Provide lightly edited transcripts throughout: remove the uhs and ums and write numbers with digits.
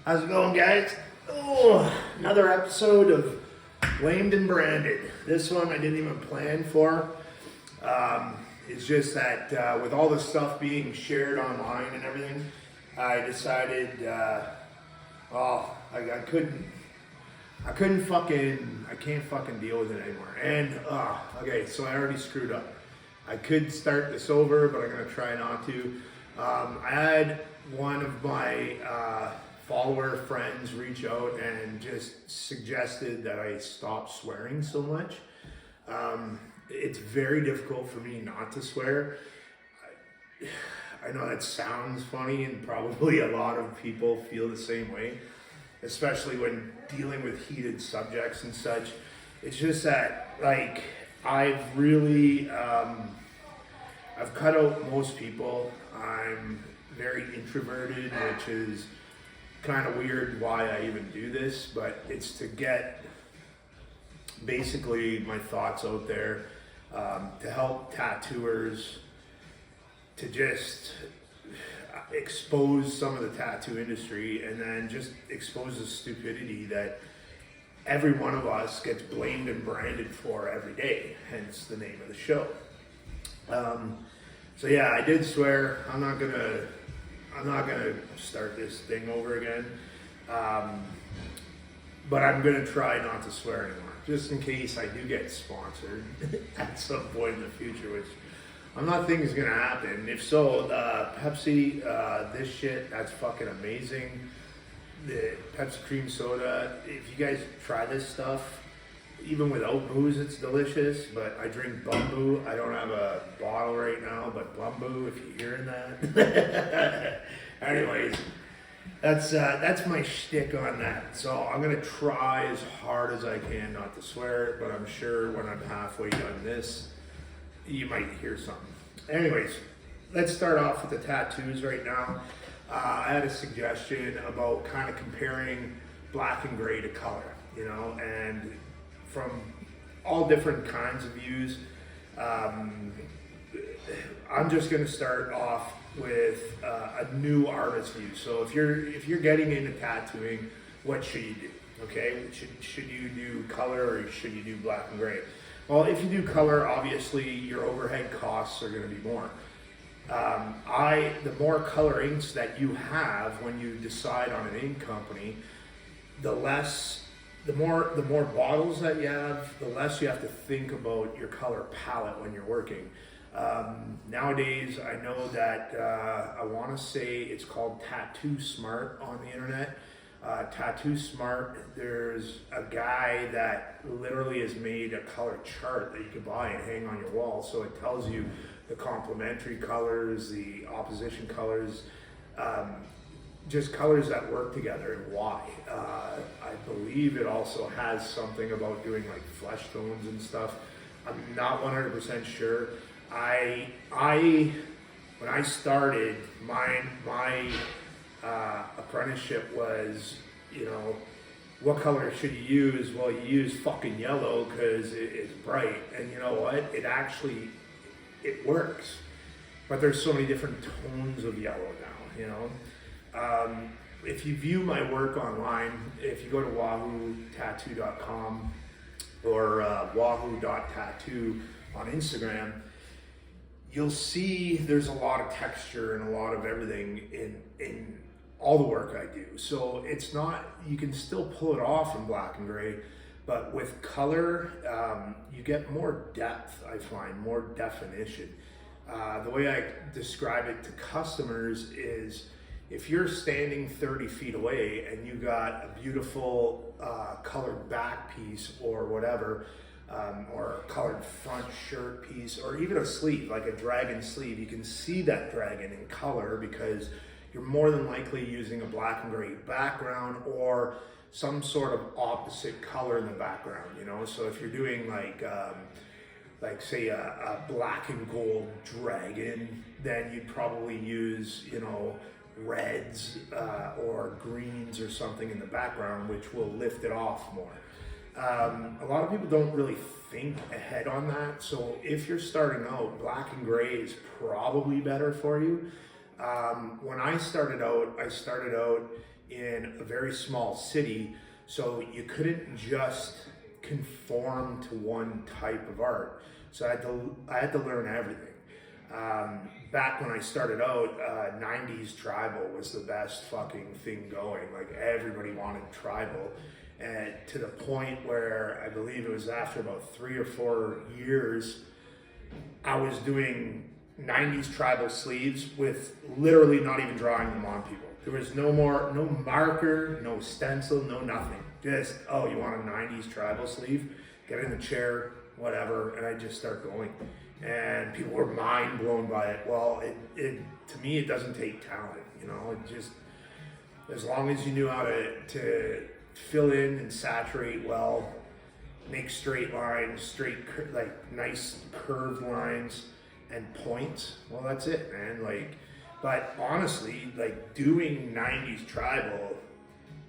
How's it going, guys? Oh, another episode of Blamed and Branded. This one I didn't even plan for. It's just that with all the stuff being shared online and everything, I decided, I can't fucking deal with it anymore. And, okay, so I already screwed up. I could start this over, but I'm going to try not to. I had one of my follower friends reach out and just suggested that I stop swearing so much. It's very difficult for me not to swear. I know that sounds funny, and probably a lot of people feel the same way, especially when dealing with heated subjects and such. It's just that, like, I've really, I've cut out most people. I'm very introverted, which is kind of weird why I even do this, but it's to get basically my thoughts out there, to help tattooers, to just expose some of the tattoo industry, and then just expose the stupidity that every one of us gets blamed and branded for every day, hence the name of the show. So yeah, I did swear. I'm not gonna start this thing over again, but I'm gonna try not to swear anymore, just in case I do get sponsored at some point in the future, which I'm not thinking is gonna happen. If so, Pepsi, this shit, that's fucking amazing. The Pepsi cream soda, if you guys try this stuff, even without booze, it's delicious. But I drink Bumbu. I don't have a bottle right now, but Bumbu, if you're hearing that. Anyways, that's my shtick on that. So I'm gonna try as hard as I can not to swear, but I'm sure when I'm halfway done this, you might hear something. Anyways, let's start off with the tattoos right now. I had a suggestion about kind of comparing black and gray to color, and from all different kinds of views. I'm just going to start off with a new artist view. So if you're getting into tattooing, what should you do? Okay, should you do color or should you do black and gray? Well, if you do color, obviously your overhead costs are going to be more. The more color inks that you have when you decide on an ink company, the more bottles that you have, the less you have to think about your color palette when you're working. Nowadays, I know that I want to say it's called Tattoo Smart on the internet. Tattoo Smart, there's a guy that literally has made a color chart that you can buy and hang on your wall. So it tells you the complementary colors, the opposition colors, just colors that work together and why. I believe it also has something about doing like flesh tones and stuff. I'm not 100% sure. When I started, my apprenticeship was, what color should you use? Well, you use fucking yellow because it's bright, and you know what? It works. But there's so many different tones of yellow now, If you view my work online, if you go to wahootattoo.com or wahoo.tattoo on Instagram, you'll see there's a lot of texture and a lot of everything in all the work I do. So it's not, you can still pull it off in black and gray, but with color, you get more depth, I find, more definition. The way I describe it to customers is, if you're standing 30 feet away and you got a beautiful colored back piece or whatever, or a colored front shirt piece, or even a sleeve, like a dragon sleeve, you can see that dragon in color because you're more than likely using a black and gray background or some sort of opposite color in the background, So if you're doing like say a black and gold dragon, then you'd probably use, reds or greens or something in the background, which will lift it off more. A lot of people don't really think ahead on that. So if you're starting out, black and gray is probably better for you. When I started out in a very small city, so you couldn't just conform to one type of art. So I had to learn everything. Back when I started out, 90s tribal was the best fucking thing going. Like everybody wanted tribal, and to the point where I believe it was after about 3 or 4 years, I was doing 90s tribal sleeves with literally not even drawing them on people. There was no marker, no stencil, no nothing. Just, oh, you want a 90s tribal sleeve? Get in the chair, whatever, and I just start going. And people were mind blown by it. Well, it to me, it doesn't take talent, you know. It just, as long as you knew how to fill in and saturate well, make straight lines, like nice curved lines and points. Well, that's it, man. Like, but honestly, like doing 90s tribal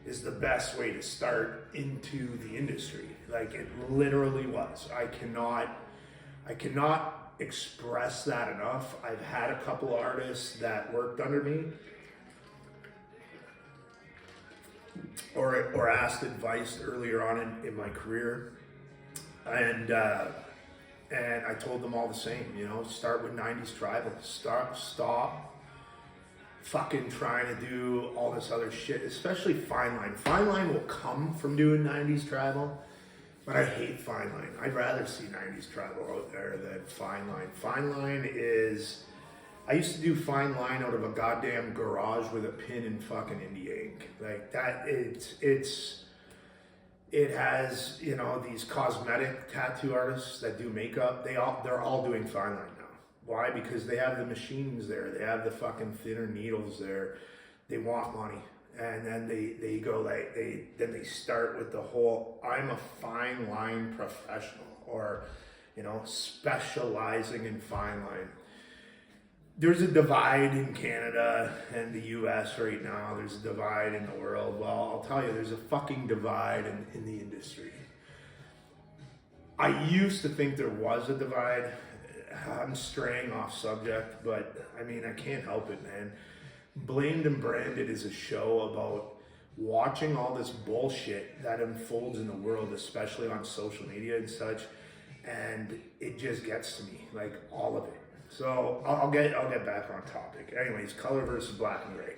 is the best way to start into the industry. Like it literally was. I cannot express that enough. I've had a couple artists that worked under me or asked advice earlier on in my career, and I told them all the same, you know, start with 90s tribal. Stop fucking trying to do all this other shit, especially fine line. Fine line will come from doing 90s tribal, but I hate fine line. I'd rather see 90s tribal out there than fine line. Fine line is, I used to do fine line out of a goddamn garage with a pin and fucking India ink. Like that, it has, you know, these cosmetic tattoo artists that do makeup, they're all doing fine line now. Why? Because they have the machines there, they have the fucking thinner needles there, they want money. And then they go like, they start with the whole, I'm a fine line professional, or, you know, specializing in fine line. There's a divide in Canada and the US right now. There's a divide in the world. Well, I'll tell you, there's a fucking divide in the industry. I used to think there was a divide. I'm straying off subject, but I mean, I can't help it, man. Blamed and Branded is a show about watching all this bullshit that unfolds in the world, especially on social media and such, and it just gets to me, like all of it. So I'll get back on topic. Anyways, color versus black and gray.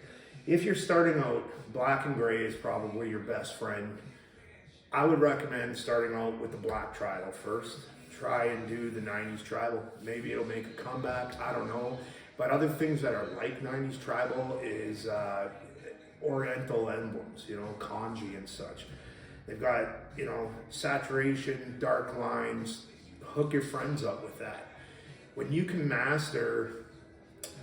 If you're starting out, black and gray is probably your best friend. I would recommend starting out with the black tribal first. Try and do the 90s tribal. Maybe it'll make a comeback, I don't know. But other things that are like 90s tribal is oriental emblems, you know, kanji and such. They've got, you know, saturation, dark lines. Hook your friends up with that. When you can master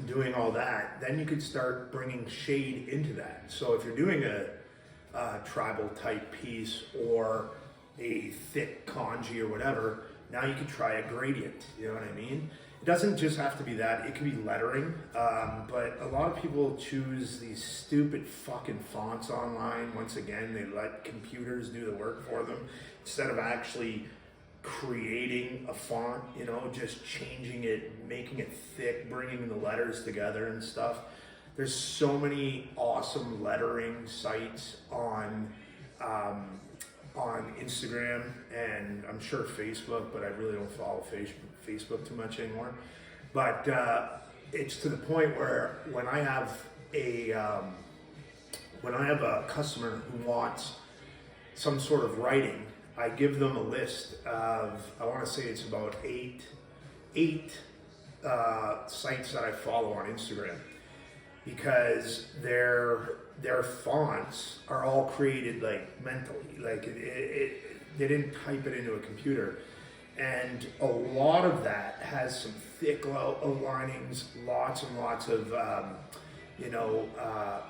doing all that, then you could start bringing shade into that. So if you're doing a tribal type piece or a thick kanji or whatever, now you could try a gradient, you know what I mean? It doesn't just have to be that, it can be lettering, but a lot of people choose these stupid fucking fonts online. Once again, they let computers do the work for them instead of actually creating a font, you know, just changing it, making it thick, bringing the letters together and stuff. There's so many awesome lettering sites on Instagram, and I'm sure Facebook, but I really don't follow Facebook too much anymore. But it's to the point where when I have a customer who wants some sort of writing, I give them a list of, I want to say it's about eight sites that I follow on Instagram, because their fonts are all created like mentally, like they didn't type it into a computer, and a lot of that has some thick linings, lots and lots of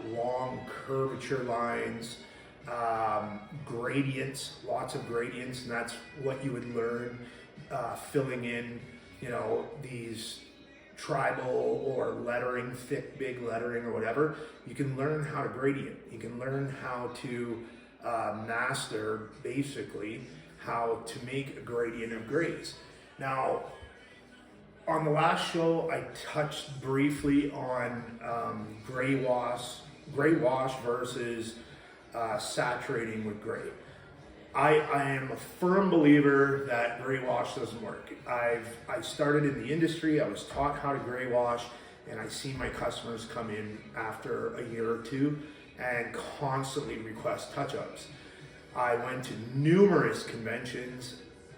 long curvature lines, gradients, lots of gradients, and that's what you would learn filling in, you know, these tribal or lettering, thick, big lettering or whatever. You can learn how to gradient. You can learn how to master, basically, how to make a gradient of grays. Now, on the last show, I touched briefly on gray wash gray wash versus saturating with gray. I am a firm believer that gray wash doesn't work. I started in the industry, I was taught how to gray wash, and I see my customers come in after a year or two and constantly request touch-ups. I went to numerous conventions,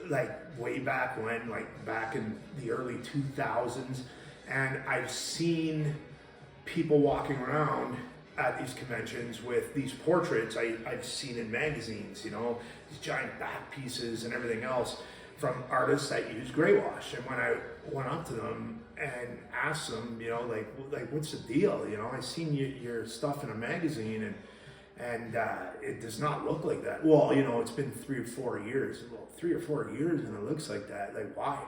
like way back when, like back in the early 2000s, and I've seen people walking around at these conventions with these portraits I've seen in magazines, you know, these giant back pieces and everything else from artists that use gray wash. And when I went up to them and asked them, you know, like what's the deal? You know, I seen your stuff in a magazine and it does not look like that. Well, you know, it's been 3 or 4 years. Well, 3 or 4 years and it looks like that. Like, why?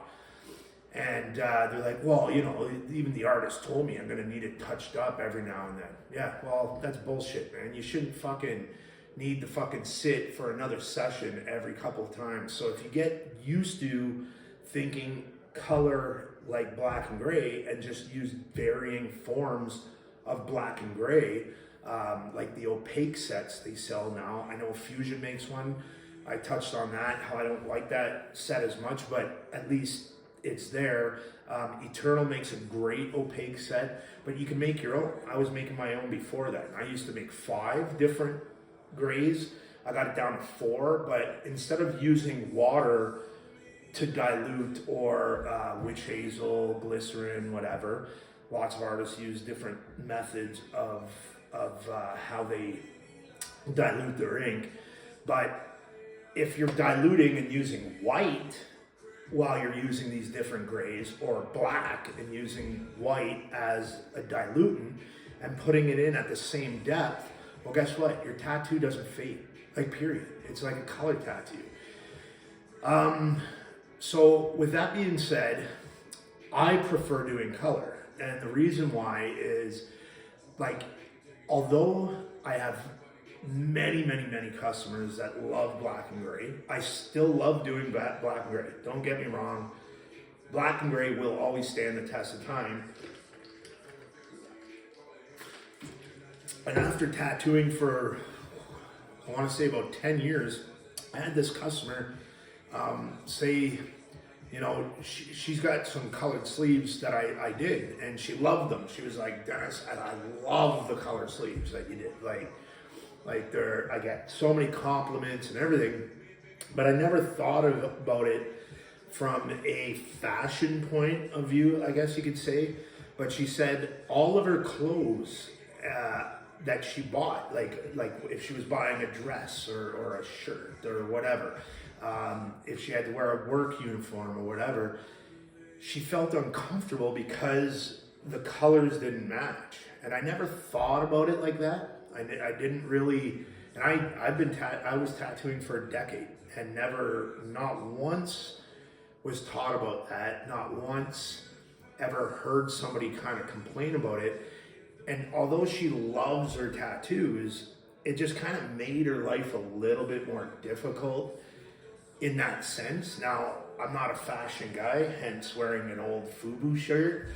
And they're like, well, you know, even the artist told me I'm gonna need it touched up every now and then. Yeah, well, that's bullshit, man. You shouldn't fucking need to fucking sit for another session every couple of times. So if you get used to thinking color like black and gray and just use varying forms of black and gray, like the opaque sets they sell now. I know Fusion makes one. I touched on that, how I don't like that set as much, but at least it's there. Eternal makes a great opaque set, but you can make your own. I was making my own before that. I used to make 5 different grays. I got it down to 4, but instead of using water to dilute or witch hazel, glycerin, whatever, lots of artists use different methods of how they dilute their ink. But if you're diluting and using white while you're using these different grays, or black and using white as a dilutant and putting it in at the same depth, well, guess what? Your tattoo doesn't fade, like, period. It's like a color tattoo. So with that being said, I prefer doing color. And the reason why is, like, although I have many customers that love black and gray, I still love doing black and gray. Don't get me wrong. Black and gray will always stand the test of time. And after tattooing for, I want to say about 10 years, I had this customer say, you know, she's got some colored sleeves that I did, and she loved them. She was like, Dennis, I love the colored sleeves that you did. Like I get so many compliments and everything, but I never thought about it from a fashion point of view, I guess you could say. But she said all of her clothes that she bought, like if she was buying a dress or a shirt or whatever, if she had to wear a work uniform or whatever, she felt uncomfortable because the colors didn't match. And I never thought about it like that. I didn't really, and I was tattooing for a decade and not once was taught about that, not once ever heard somebody kind of complain about it. And although she loves her tattoos, it just kind of made her life a little bit more difficult in that sense. Now, I'm not a fashion guy, hence wearing an old FUBU shirt.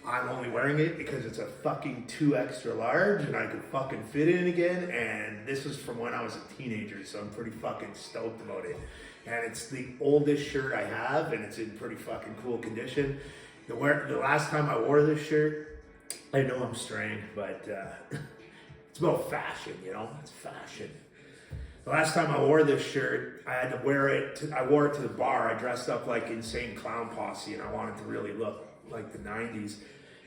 I'm only wearing it because it's a fucking 2 extra large and I could fucking fit in again. And this is from when I was a teenager, so I'm pretty fucking stoked about it. And it's the oldest shirt I have, and it's in pretty fucking cool condition. The last time I wore this shirt, I know I'm straying, but it's about fashion, you know? It's fashion. The last time I wore this shirt, I had to wear it. I wore it to the bar. I dressed up like Insane Clown Posse, and I wanted to really look like the 90s.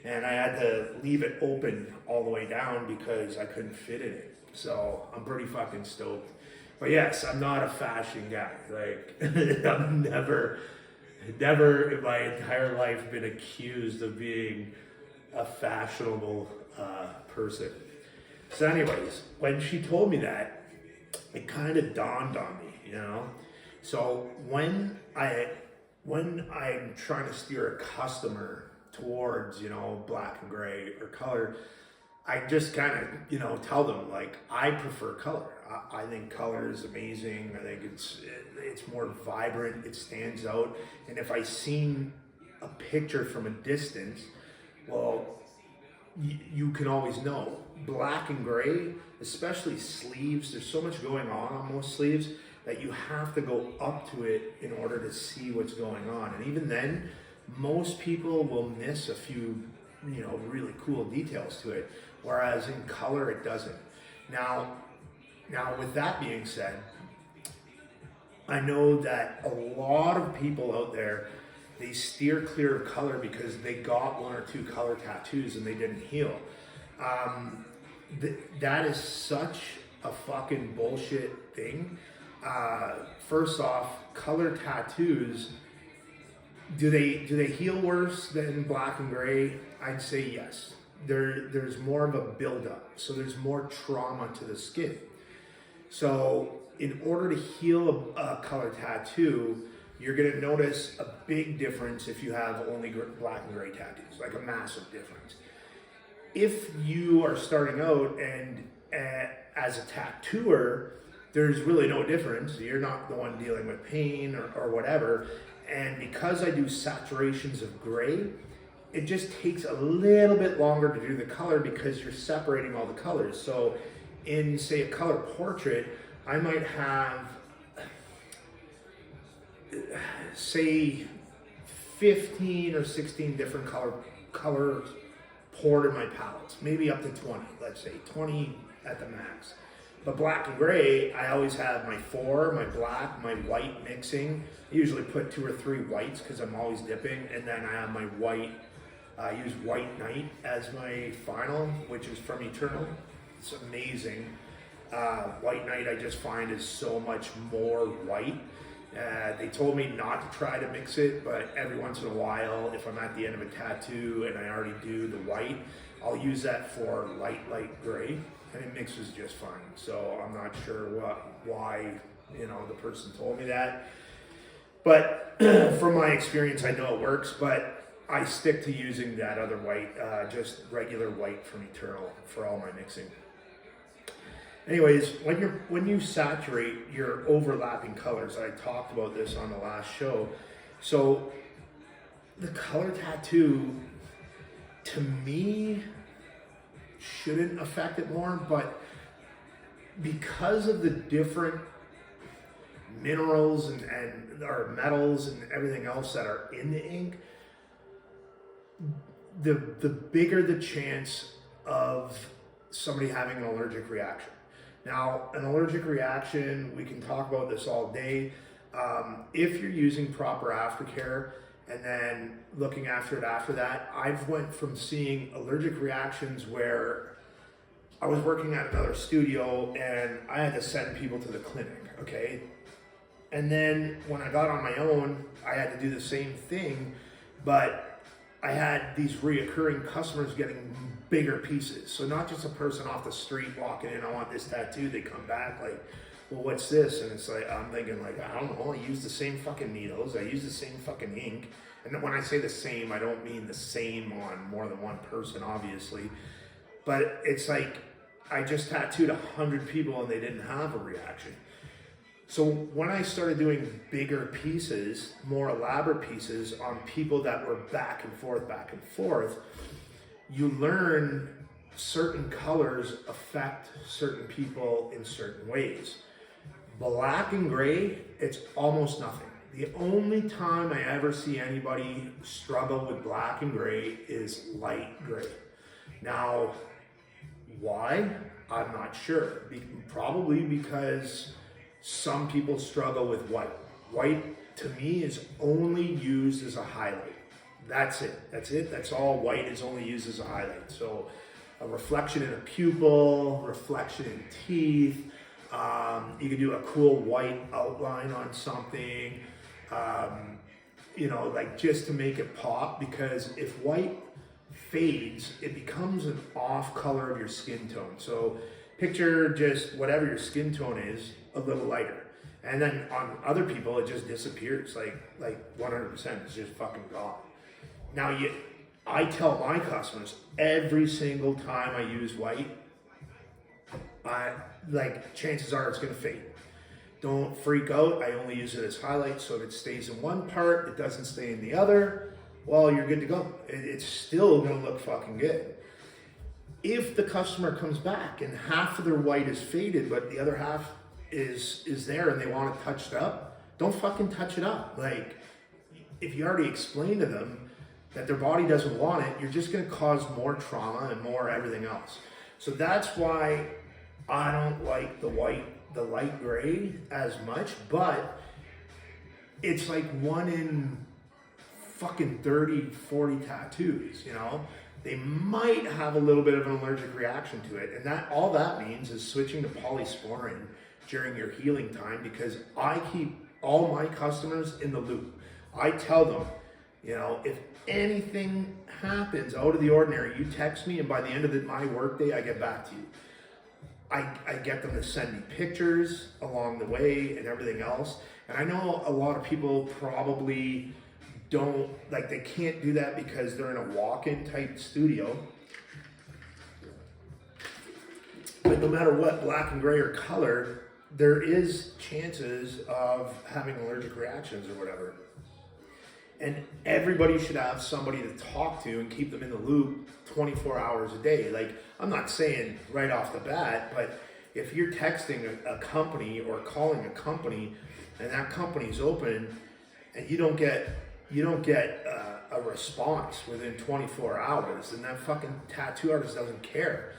And I had to leave it open all the way down because I couldn't fit in it. So I'm pretty fucking stoked. But yes, I'm not a fashion guy. Like, I've never in my entire life been accused of being a fashionable person. So anyways, when she told me that, it kind of dawned on me, you know? So when I'm trying to steer a customer towards, you know, black and gray or color, I just kind of, you know, tell them, like, I prefer color. I think color is amazing. I think it's more vibrant. It stands out. And if I seen a picture from a distance, well, you can always know, black and gray, especially sleeves, there's so much going on most sleeves that you have to go up to it in order to see what's going on. And even then, most people will miss a few, really cool details to it, whereas in color it doesn't. Now with that being said, I know that a lot of people out there, they steer clear of color because they got 1 or 2 color tattoos and they didn't heal. That is such a fucking bullshit thing. First off, color tattoos, do they heal worse than black and gray? I'd say yes. There's more of a buildup, so there's more trauma to the skin. So in order to heal a color tattoo, you're gonna notice a big difference if you have only black and gray tattoos, like a massive difference. If you are starting out and as a tattooer, there's really no difference. You're not the one dealing with pain or whatever. And because I do saturations of gray, it just takes a little bit longer to do the color because you're separating all the colors. So in, say, a color portrait, I might have, say, 15 or 16 different colors poured in my palettes, maybe up to 20, let's say, 20 at the max. But black and gray, I always have my 4, my black, my white mixing. I usually put 2 or 3 whites because I'm always dipping, and then I have my white. I use White Knight as my final, which is from Eternal. It's amazing. White Knight I just find is so much more white. They told me not to try to mix it, but every once in a while, if I'm at the end of a tattoo and I already do the white, I'll use that for light gray, and it mixes just fine. So I'm not sure why the person told me that, but from my experience, I know it works. But I stick to using that other white, just regular white from Eternal for all my mixing. Anyways, when you saturate your overlapping colors, I talked about this on the last show. So the color tattoo, to me, shouldn't affect it more, but because of the different minerals and or metals and everything else that are in the ink, the bigger the chance of somebody having an allergic reaction. Now, an allergic reaction, we can talk about this all day. If you're using proper aftercare and then looking after it after that, I've went from seeing allergic reactions where I was working at another studio and I had to send people to the clinic, okay? And then when I got on my own, I had to do the same thing, but I had these reoccurring customers getting bigger pieces. So not just a person off the street walking in, I want this tattoo, they come back like, well, what's this? And it's like, I'm thinking like, I don't know, I use the same fucking needles, I use the same fucking ink. And then when I say the same, I don't mean the same on more than one person, obviously. But it's like, I just tattooed 100 people and they didn't have a reaction. So when I started doing bigger pieces, more elaborate pieces on people that were back and forth, you learn certain colors affect certain people in certain ways. Black and gray, it's almost nothing. The only time I ever see anybody struggle with black and gray is light gray. Now, why? I'm not sure. Probably because some people struggle with white. White, to me, is only used as a highlight. That's it. That's all white is only used as a highlight. So a reflection in a pupil, reflection in teeth. You can do a cool white outline on something, like just to make it pop, because if white fades, it becomes an off color of your skin tone. So picture just whatever your skin tone is, a little lighter. And then on other people, it just disappears, like 100%, it's just fucking gone. Now, I tell my customers every single time I use white, chances are it's gonna fade. Don't freak out, I only use it as highlights, so if it stays in one part, it doesn't stay in the other, well, you're good to go. It's still gonna look fucking good. if the customer comes back and half of their white is faded, but the other half is there and they want it touched up, don't fucking touch it up. Like, if you already explained to them that their body doesn't want it, you're just gonna cause more trauma and more everything else. So that's why I don't like the light gray as much, but it's like 1 in fucking 30, 40 tattoos, you know? They might have a little bit of an allergic reaction to it. And that all that means is switching to polysporin during your healing time, because I keep all my customers in the loop. I tell them, you know, if anything happens out of the ordinary, you text me, and by the end of my workday, I get back to you. I get them to send me pictures along the way and everything else. And I know a lot of people probably don't, like, they can't do that because they're in a walk-in type studio. But no matter what, black and gray or color, there is chances of having allergic reactions or whatever. And everybody should have somebody to talk to and keep them in the loop 24 hours a day. Like, I'm not saying right off the bat, but if you're texting a company or calling a company and that company's open and you don't get a response within 24 hours, then that fucking tattoo artist doesn't care.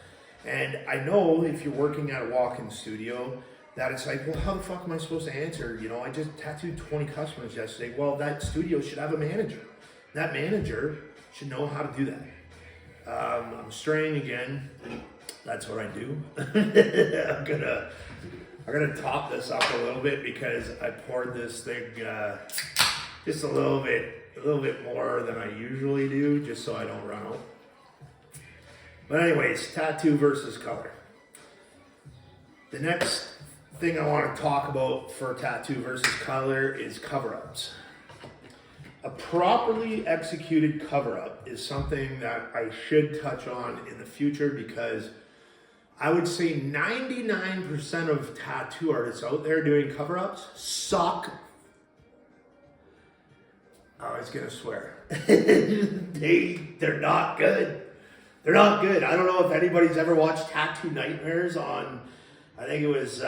And I know if you're working at a walk-in studio, that it's like, well, how the fuck am I supposed to answer? You know, I just tattooed 20 customers yesterday. Well, that studio should have a manager. That manager should know how to do that. I'm straying again. That's what I do. I'm gonna top this up a little bit because I poured this thing just a little bit more than I usually do, just so I don't run out. But anyways, tattoo versus color. The next thing I want to talk about for tattoo versus color is cover-ups. A properly executed cover-up is something that I should touch on in the future, because I would say 99% of tattoo artists out there doing cover-ups suck. I was gonna swear. They're not good. They're not good. I don't know if anybody's ever watched Tattoo Nightmares on, I think it was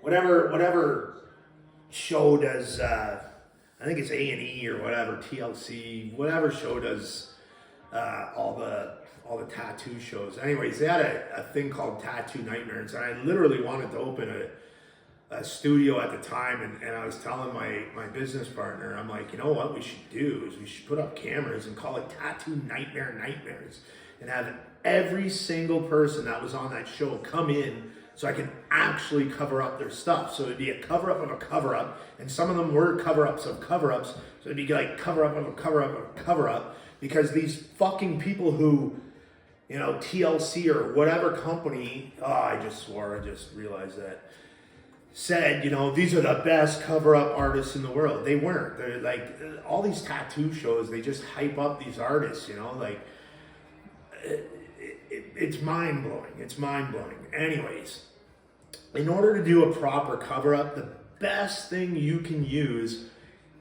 whatever show does, I think it's A&E or whatever, TLC, whatever show does all the tattoo shows. Anyways, they had a thing called Tattoo Nightmares, and I literally wanted to open a studio at the time, and I was telling my business partner, I'm like, you know what we should do is we should put up cameras and call it Tattoo Nightmares, and have every single person that was on that show come in so I can actually cover up their stuff. So it'd be a cover-up of a cover-up, and some of them were cover-ups of cover-ups, so it'd be like cover-up of a cover-up of a cover-up, because these fucking people who, you know, TLC or whatever company, I just realized that, said, you know, these are the best cover-up artists in the world. They weren't. They're like, all these tattoo shows, they just hype up these artists, you know, like, it's mind-blowing. It's mind-blowing. Anyways, in order to do a proper cover-up, the best thing you can use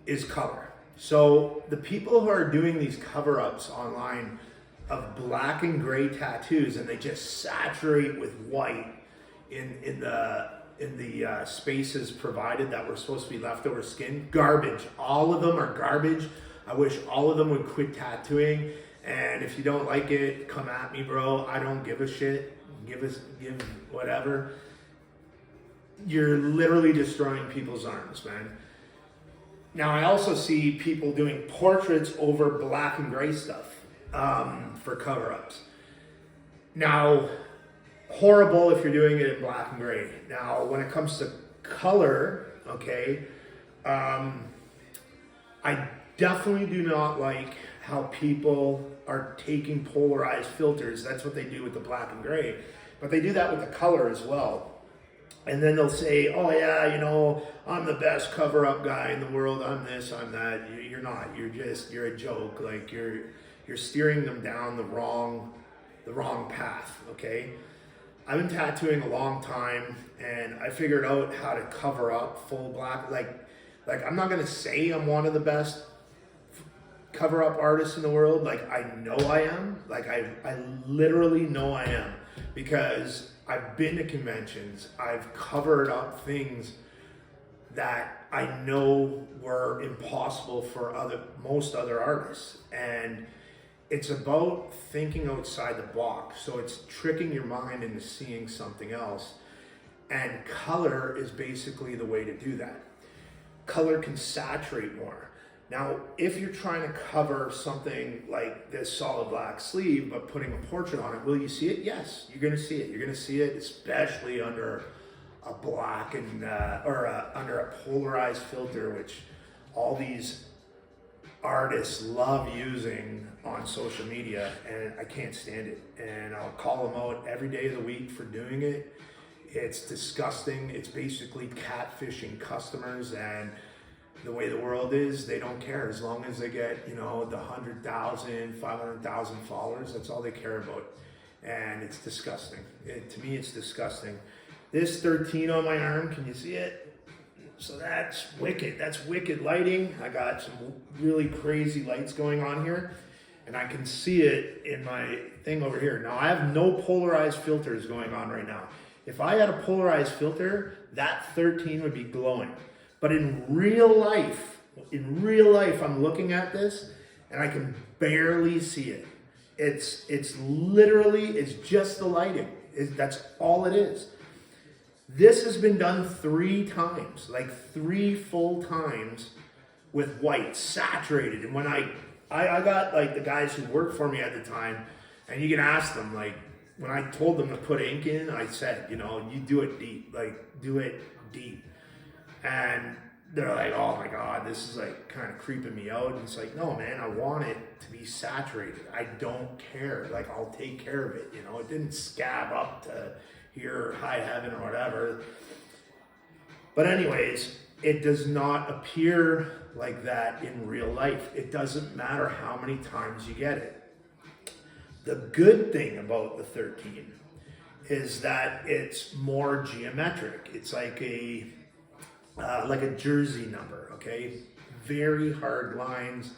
is color. So the people who are doing these cover-ups online of black and gray tattoos, and they just saturate with white in the spaces provided that were supposed to be leftover skin, garbage. All of them are garbage. I wish all of them would quit tattooing. And if you don't like it, come at me, bro. I don't give a shit. Give whatever. You're literally destroying people's arms, man. Now, I also see people doing portraits over black and gray stuff for cover-ups. Now, horrible if you're doing it in black and gray. Now, when it comes to color, okay, I definitely do not like how people are taking polarized filters. That's what they do with the black and gray, but they do that with the color as well. And then they'll say, oh yeah, you know, I'm the best cover-up guy in the world, I'm this, I'm that. You're not. You're a joke. Like, you're steering them down the wrong path, okay? I've been tattooing a long time, and I figured out how to cover up full black. Like I'm not gonna say I'm one of the best cover up artist in the world? Like, I know I am. Like, I literally know I am, because I've been to conventions, I've covered up things that I know were impossible for most other artists. And it's about thinking outside the box. So it's tricking your mind into seeing something else. And color is basically the way to do that. Color can saturate more. Now, if you're trying to cover something like this solid black sleeve, but putting a portrait on it, will you see it? Yes, you're gonna see it. You're gonna see it, especially under a black and under a polarized filter, which all these artists love using on social media, and I can't stand it. And I'll call them out every day of the week for doing it. It's disgusting. It's basically catfishing customers, and the way the world is, they don't care. As long as they get, the 100,000, 500,000 followers, that's all they care about. And it's disgusting. To me, it's disgusting. This 13 on my arm, can you see it? So that's wicked. That's wicked lighting. I got some really crazy lights going on here, and I can see it in my thing over here. Now, I have no polarized filters going on right now. If I had a polarized filter, that 13 would be glowing. But in real life, I'm looking at this and I can barely see it. It's just the lighting. That's all it is. This has been done 3 times, like 3 full times with white, saturated. And when I got like the guys who worked for me at the time, and you can ask them, like, when I told them to put ink in, I said, you do it deep, like do it deep. And they're like, oh my God, this is like kind of creeping me out. And it's like, no, man, I want it to be saturated. I don't care. Like, I'll take care of it. It didn't scab up to here, high heaven or whatever. But anyways, it does not appear like that in real life. It doesn't matter how many times you get it. The good thing about the 13 is that it's more geometric. It's like a jersey number, okay? Very hard lines.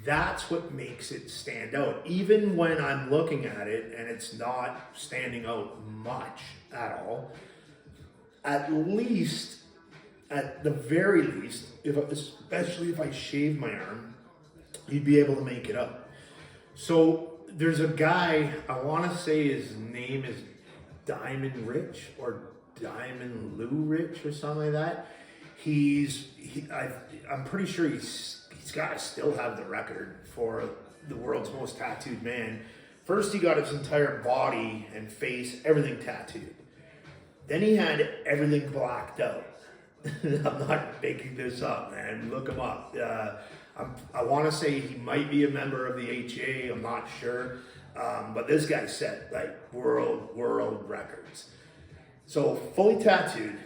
That's what makes it stand out. Even when I'm looking at it and it's not standing out much at all, at the very least, especially if I shave my arm, you'd be able to make it up. So there's a guy, I want to say his name is Diamond Rich or Diamond Lou Rich or something like that. I'm pretty sure he's got to still have the record for the world's most tattooed man. First, he got his entire body and face, everything tattooed. Then he had everything blacked out. I'm not making this up, man. Look him up. I want to say he might be a member of the HA. I'm not sure. But this guy set like world records. So fully tattooed,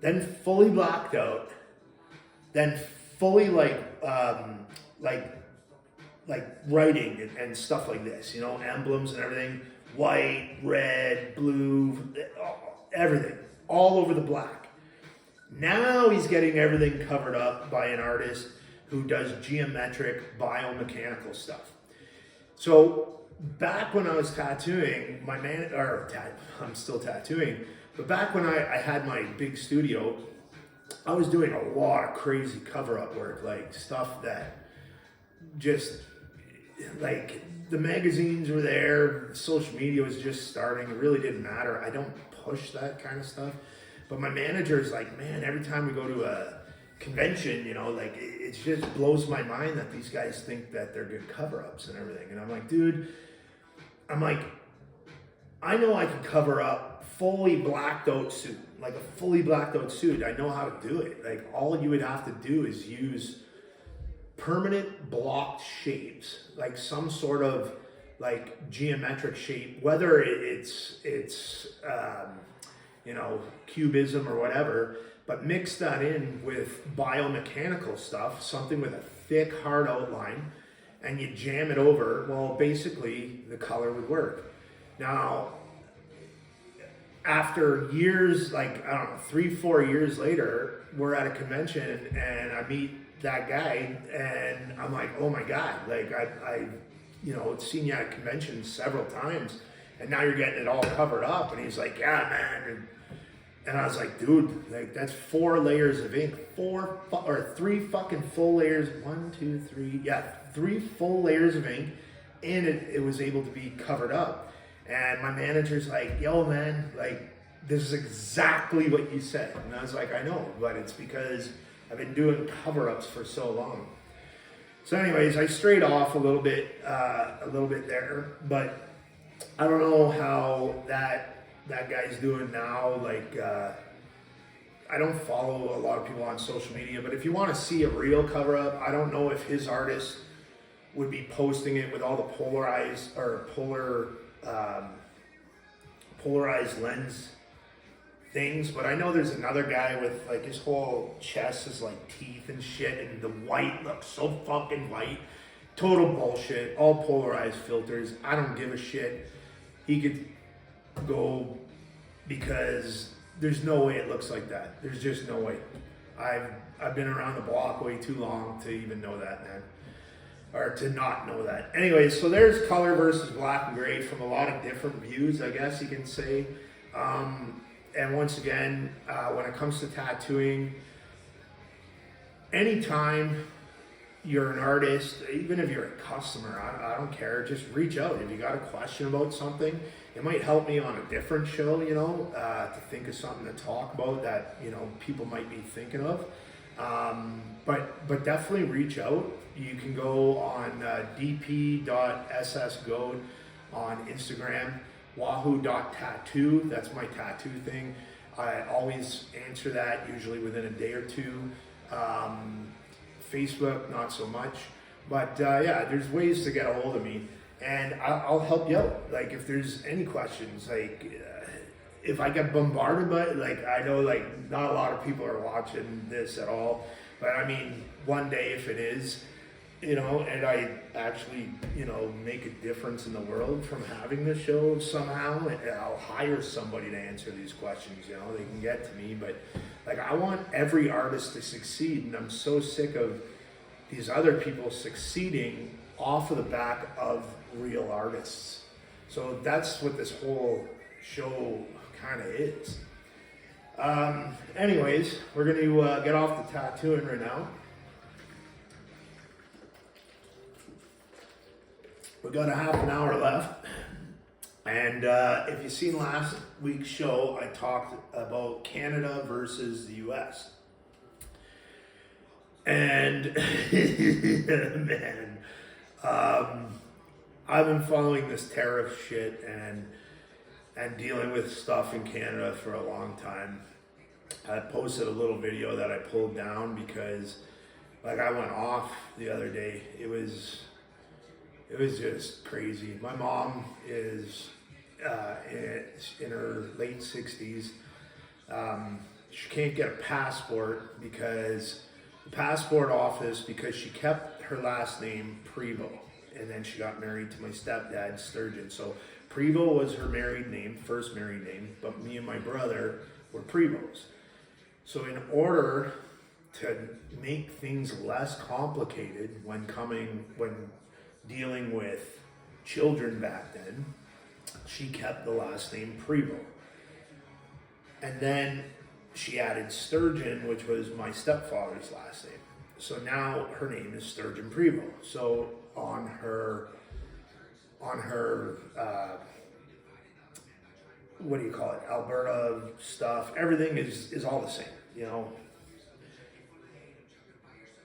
then fully blacked out, then fully like writing and stuff like this, emblems and everything, white, red, blue, everything, all over the black. Now he's getting everything covered up by an artist who does geometric biomechanical stuff. So back when I was tattooing, I'm still tattooing, but back when I had my big studio, I was doing a lot of crazy cover-up work, like stuff that just, like, the magazines were there, social media was just starting, it really didn't matter. I don't push that kind of stuff, but my manager's like, man, every time we go to a convention, it just blows my mind that these guys think that they're good cover-ups and everything. And I'm like, dude, I know I can cover up fully blacked out suit, like a fully blacked out suit. I know how to do it. Like, all you would have to do is use permanent blocked shapes, like some sort of like geometric shape, whether it's cubism or whatever, but mix that in with biomechanical stuff, something with a thick, hard outline, and you jam it over, well, basically the color would work. Now, after years, like, I don't know, 3-4 years later, we're at a convention and I meet that guy, and I'm like, oh my God, like I seen you at conventions several times, and now you're getting it all covered up. And he's like, yeah, man. And I was like, dude, like that's 4 layers of ink, 3 fucking full layers. 1, 2, 3, yeah, 3 full layers of ink, and it was able to be covered up. And my manager's like, yo, man, like this is exactly what you said. And I was like, I know, but it's because I've been doing cover-ups for so long. So anyways, I strayed off a little bit there, but I don't know how that guy's doing now. Like, I don't follow a lot of people on social media, but if you want to see a real cover-up, I don't know if his artist would be posting it with all the polarized lens things, but I know there's another guy with like his whole chest is like teeth and shit, and the white looks so fucking white. Total bullshit. All polarized filters. I don't give a shit. He could go, because there's no way it looks like that. There's just no way. I've been around the block way too long to even know that, man. Or to not know that. Anyways, so there's color versus black and gray from a lot of different views, I guess you can say. And once again, when it comes to tattooing, anytime you're an artist, even if you're a customer, I don't care, just reach out. If you got a question about something, it might help me on a different show, to think of something to talk about that, people might be thinking of. But definitely reach out. You can go on dp.ssgoat on Instagram. Wahoo.tattoo, that's my tattoo thing. I always answer that, usually within a day or two. Facebook, not so much. But yeah, there's ways to get a hold of me, and I'll help you out. Like if there's any questions, like if I get bombarded by it, like I know like not a lot of people are watching this at all, but I mean, one day if it is, and I actually, make a difference in the world from having this show somehow, and I'll hire somebody to answer these questions, they can get to me. But like, I want every artist to succeed, and I'm so sick of these other people succeeding off of the back of real artists. So that's what this whole show kind of is. Anyways, we're going to get off the tattooing right now. We've got a half an hour left, and if you've seen last week's show, I talked about Canada versus the US. And man, I've been following this tariff shit and dealing with stuff in Canada for a long time. I posted a little video that I pulled down because, like, I went off the other day. It was just crazy. My mom is in her late 60s. She can't get a passport because the passport office, because she kept her last name Prevost, and then she got married to my stepdad, Sturgeon. So Prevost was her married name, first married name, but me and my brother were Prevost. So in order to make things less complicated when dealing with children back then, she kept the last name Prevost. And then she added Sturgeon, which was my stepfather's last name. So now her name is Sturgeon Prevost. So on her what do you call it, Alberta stuff, everything is all the same,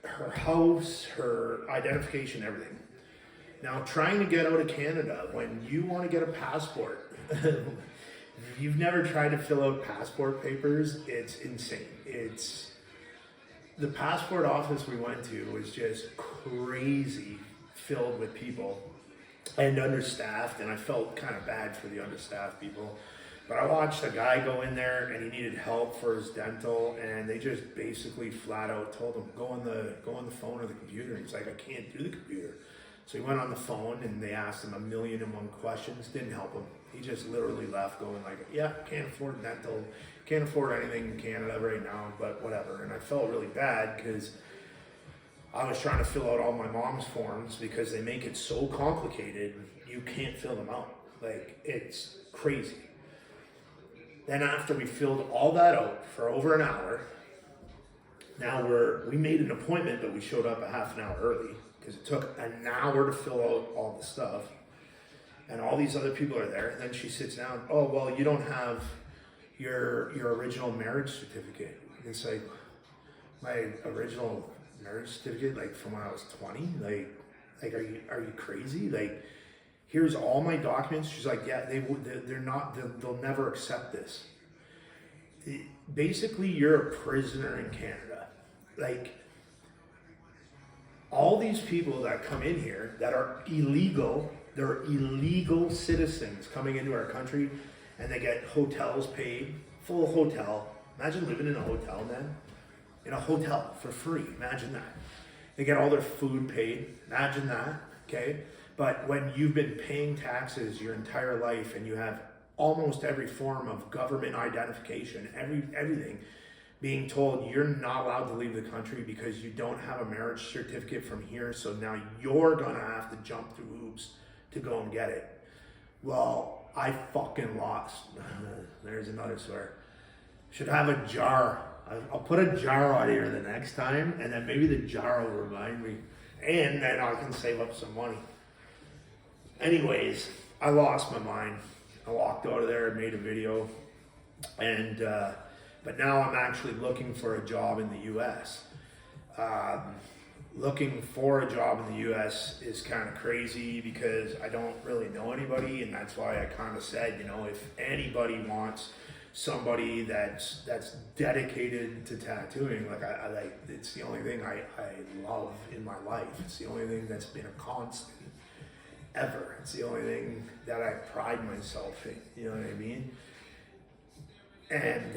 her house, her identification, everything. Now, trying to get out of Canada when you want to get a passport, if you've never tried to fill out passport papers, it's insane. The passport office we went to was just crazy, filled with people and understaffed, and I felt kind of bad for the understaffed people. But I watched a guy go in there and he needed help for his dental, and they just basically flat out told him, go on the phone or the computer. And he's like, I can't do the computer. So he went on the phone and they asked him 1,000,001 questions, didn't help him. He just literally left going like, yeah, can't afford dental, can't afford anything in Canada right now, but whatever. And I felt really bad because I was trying to fill out all my mom's forms because they make it so complicated, you can't fill them out. Like, it's crazy. Then after we filled all that out for over an hour, now we made an appointment, but we showed up a half an hour early because it took an hour to fill out all the stuff. And all these other people are there. And then she sits down, oh, well, you don't have your original marriage certificate. And it's like, my original marriage certificate, like from when I was 20? Like are you crazy? Like, here's all my documents. She's like, yeah, they'll never accept this. Basically, you're a prisoner in Canada. Like, all these people that come in here that are illegal, they're illegal citizens coming into our country, and they get hotels paid, full hotel. Imagine living in a hotel, man. In a hotel for free, imagine that. They get all their food paid, imagine that, okay? But when you've been paying taxes your entire life and you have almost every form of government identification, everything, being told you're not allowed to leave the country because you don't have a marriage certificate from here, so now you're gonna have to jump through hoops to go and get it. Well, I fucking lost. There's another swear. Should have a jar. I'll put a jar out here the next time, and then maybe the jar will remind me, and then I can save up some money. Anyways, I lost my mind. I walked out of there and made a video, and but now I'm actually looking for a job in the U.S. Looking for a job in the U.S. is kind of crazy because I don't really know anybody, and that's why I kind of said, if anybody wants somebody that's dedicated to tattooing, like I like, it's the only thing I love in my life. It's the only thing that's been a constant ever. It's the only thing that I pride myself in, you know what I mean? And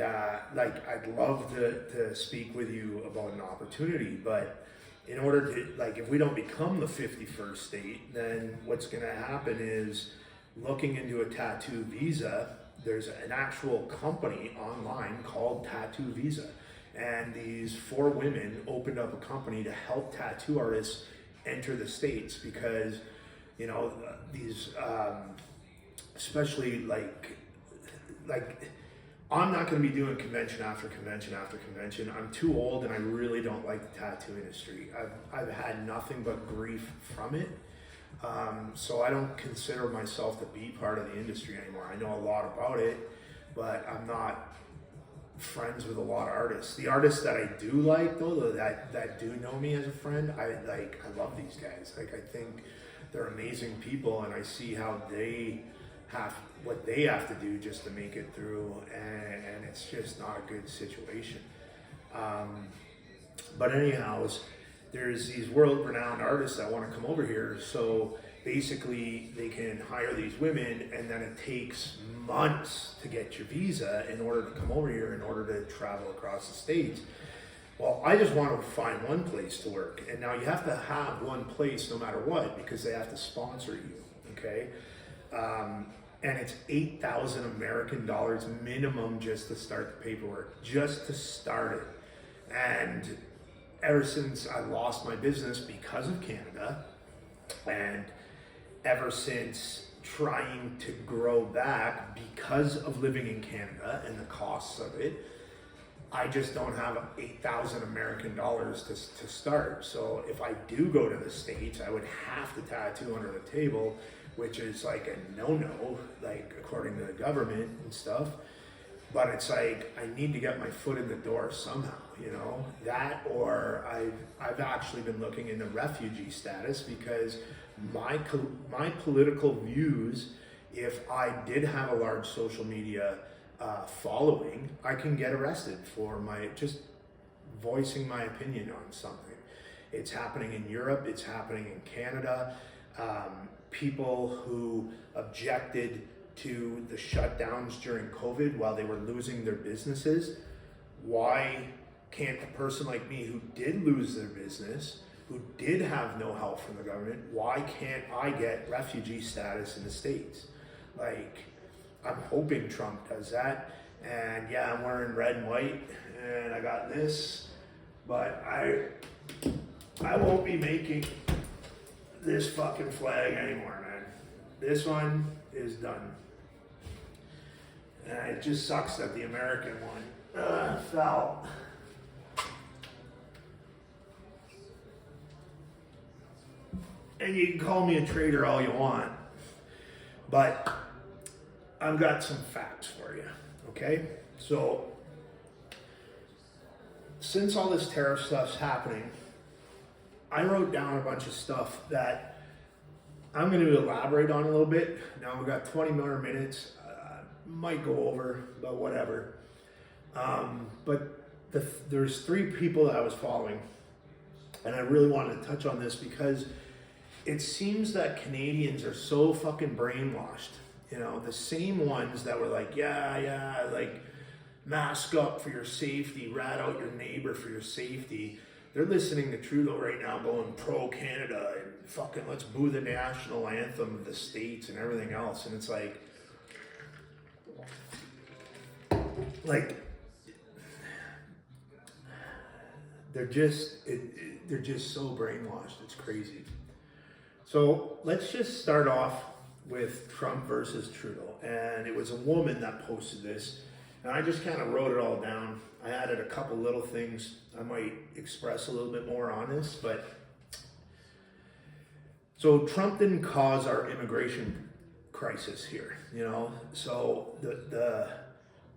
like, I'd love to speak with you about an opportunity, but in order to, like, if we don't become the 51st state, then what's gonna happen is, looking into a tattoo visa, there's an actual company online called Tattoo Visa. And these 4 women opened up a company to help tattoo artists enter the States because, these, especially like, I'm not going to be doing convention after convention after convention. I'm too old and I really don't like the tattoo industry. I've had nothing but grief from it. So I don't consider myself to be part of the industry anymore. I know a lot about it, but I'm not friends with a lot of artists. The artists that I do like, though, that do know me as a friend, I love these guys. Like, I think they're amazing people, and I see how what they have to do just to make it through, and it's just not a good situation. But anyhows, there's these world-renowned artists that want to come over here, so basically they can hire these women, and then it takes months to get your visa in order to come over here, in order to travel across the States. Well, I just want to find one place to work, and now you have to have one place no matter what, because they have to sponsor you, okay? And it's 8,000 American dollars minimum just to start the paperwork, just to start it. And ever since I lost my business because of Canada, and ever since trying to grow back because of living in Canada and the costs of it, I just don't have 8,000 American dollars to start. So if I do go to the States, I would have to tattoo under the table, which is like a no-no, like according to the government and stuff. But it's like, I need to get my foot in the door somehow, that, or I've actually been looking into refugee status, because my political views, if I did have a large social media following, I can get arrested for just voicing my opinion on something. It's happening in Europe, it's happening in Canada. People who objected to the shutdowns during COVID while they were losing their businesses, why can't a person like me who did lose their business, who did have no help from the government, why can't I get refugee status in the States? Like, I'm hoping Trump does that. And yeah, I'm wearing red and white, and I got this, but I won't be making this fucking flag anymore, man. This one is done. And it just sucks that the American one fell. And you can call me a traitor all you want, but I've got some facts for you, okay? So, since all this tariff stuff's happening, I wrote down a bunch of stuff that I'm going to elaborate on a little bit. Now we've got 20 more minutes. Might go over, but whatever. There's 3 people that I was following, and I really wanted to touch on this because it seems that Canadians are so fucking brainwashed. You know, the same ones that were like, yeah, like mask up for your safety, rat out your neighbor for your safety. They're listening to Trudeau right now going pro-Canada and fucking let's boo the national anthem of the states and everything else. And it's like they're just so brainwashed. It's crazy. So let's just start off with Trump versus Trudeau. And it was a woman that posted this. And I just kind of wrote it all down. I added a couple little things. I might express a little bit more on this, but so Trump didn't cause our immigration crisis here, you know. So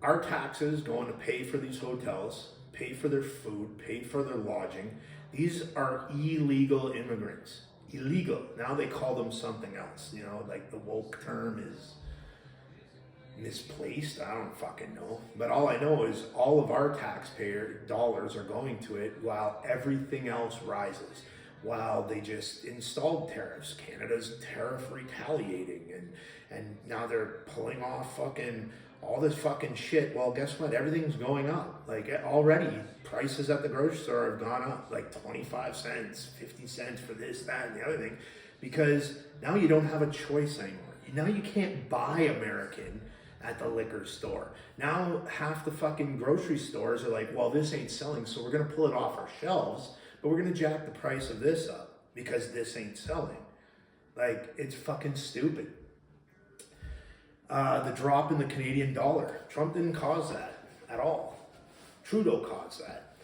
our taxes going to pay for these hotels, pay for their food, pay for their lodging. These are illegal immigrants. Illegal. Now they call them something else, you know, like the woke term is misplaced. I don't fucking know. But all I know is all of our taxpayer dollars are going to it while everything else rises. While they just installed tariffs. Canada's tariff retaliating and now they're pulling off fucking all this fucking shit. Well, guess what? Everything's going up. Like already prices at the grocery store have gone up like 25 cents, 50 cents for this, that, and the other thing. Because now you don't have a choice anymore. Now you can't buy American at the liquor store. Now half the fucking grocery stores are like, well, this ain't selling, so we're gonna pull it off our shelves, but we're gonna jack the price of this up because this ain't selling. Like, it's fucking stupid. The drop in the Canadian dollar. Trump didn't cause that at all. Trudeau caused that.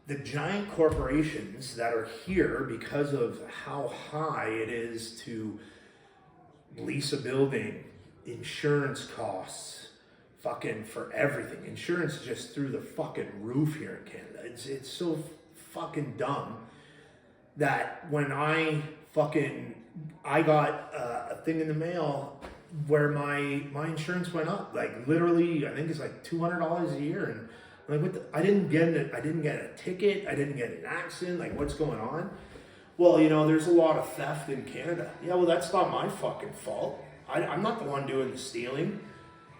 The giant corporations that are here because of how high it is to lease a building, insurance costs, fucking for everything. Insurance is just through the fucking roof here in Canada. It's so fucking dumb that when I got a thing in the mail where my insurance went up, like literally, I think it's like $200 a year, and I'm like, I didn't get a ticket, I didn't get an accident, like what's going on? Well, you know, there's a lot of theft in Canada. Yeah, well, that's not my fucking fault. I'm not the one doing the stealing.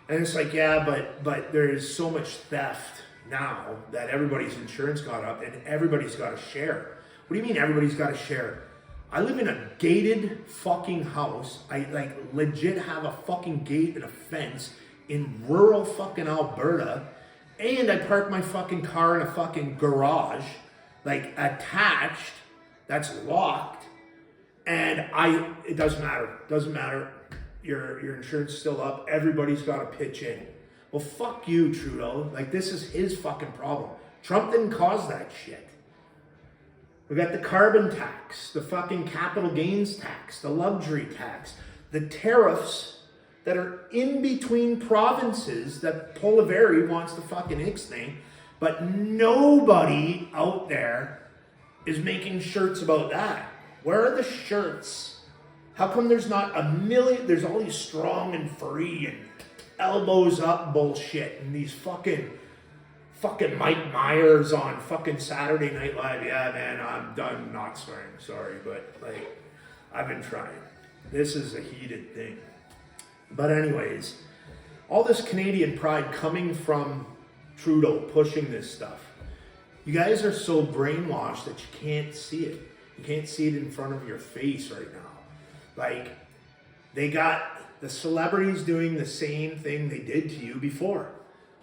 And it's like, yeah, but there is so much theft now that everybody's insurance got up and everybody's got to share. What do you mean everybody's got to share? I live in a gated fucking house. I like legit have a fucking gate and a fence in rural fucking Alberta. And I park my fucking car in a fucking garage, like attached, that's locked. And it doesn't matter. Your insurance is still up. Everybody's got to pitch in. Well, fuck you, Trudeau. Like, this is his fucking problem. Trump didn't cause that shit. We got the carbon tax, the fucking capital gains tax, the luxury tax, the tariffs that are in between provinces that Poliveri wants to fucking ixnay, but nobody out there is making shirts about that. Where are the shirts? How come there's not a million? There's all these strong and free and elbows up bullshit and these fucking Mike Myers on fucking Saturday Night Live. Yeah, man, I'm done not swearing. Sorry, but like, I've been trying. This is a heated thing. But anyways, all this Canadian pride coming from Trudeau pushing this stuff. You guys are so brainwashed that you can't see it. You can't see it in front of your face right now. Like, they got the celebrities doing the same thing they did to you before.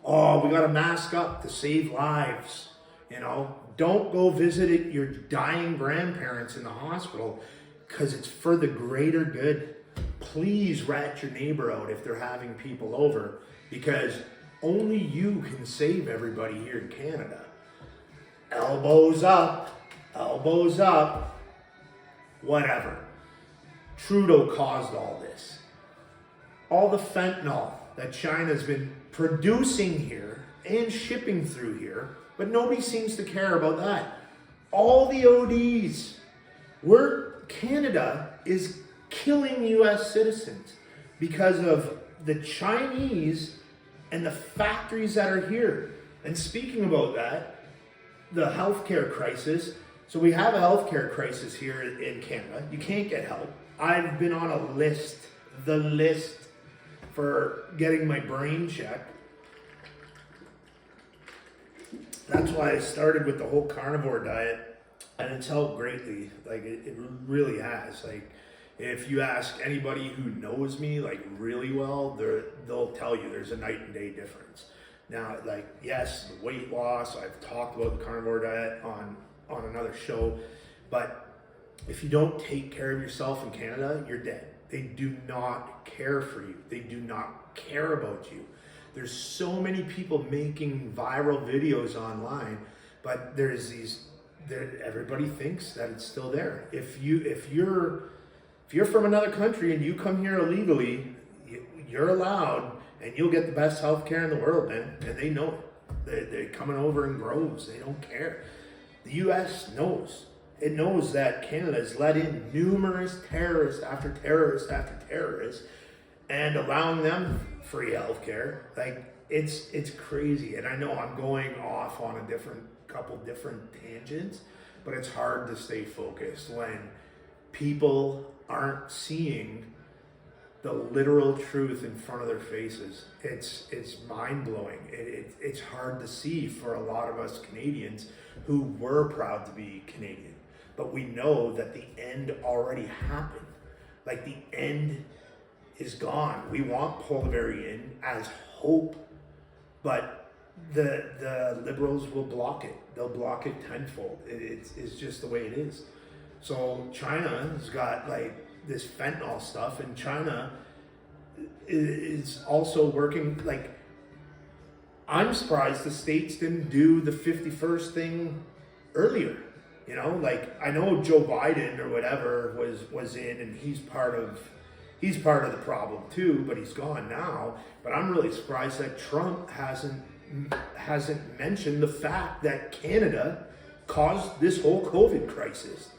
Oh, we got to mask up to save lives. You know, Don't go visit your dying grandparents in the hospital because it's for the greater good. Please rat your neighbor out if they're having people over, because only you can save everybody here in Canada. Elbows up, whatever. Trudeau caused all this. All the fentanyl that China's been producing here and shipping through here, but nobody seems to care about that. All the ODs. Canada is killing US citizens because of the Chinese and the factories that are here. And speaking about that, the healthcare crisis. So we have a healthcare crisis here in Canada. You can't get help. I've been on a list, the list for getting my brain checked. That's why I started with the whole carnivore diet, and it's helped greatly. Like it really has. Like if you ask anybody who knows me like really well, they'll tell you there's a night and day difference. Now, like yes, the weight loss. I've talked about the carnivore diet on another show, but if you don't take care of yourself in Canada, you're dead. They do not care for you. They do not care about you. There's so many people making viral videos online, but everybody thinks that it's still there. If you're from another country and you come here illegally, you're allowed, and you'll get the best healthcare in the world, man. And they know it. They're coming over in groves. They don't care. The U.S. knows. It knows that Canada has let in numerous terrorists after terrorists after terrorists, and allowing them free healthcare. Like it's crazy. And I know I'm going off on a couple different tangents, but it's hard to stay focused when people aren't seeing the literal truth in front of their faces. It's mind-blowing. It's hard to see for a lot of us Canadians who were proud to be Canadian. But we know that the end already happened. Like the end is gone. We want Bolivarian as hope, but the liberals will block it. They'll block it tenfold. It's just the way it is. So China has got like this fentanyl stuff, and China is also working. Like, I'm surprised the States didn't do the 51st thing earlier. You know, like I know Joe Biden or whatever was in, and he's part of the problem too, but he's gone now. But I'm really surprised that Trump hasn't mentioned the fact that Canada caused this whole COVID crisis.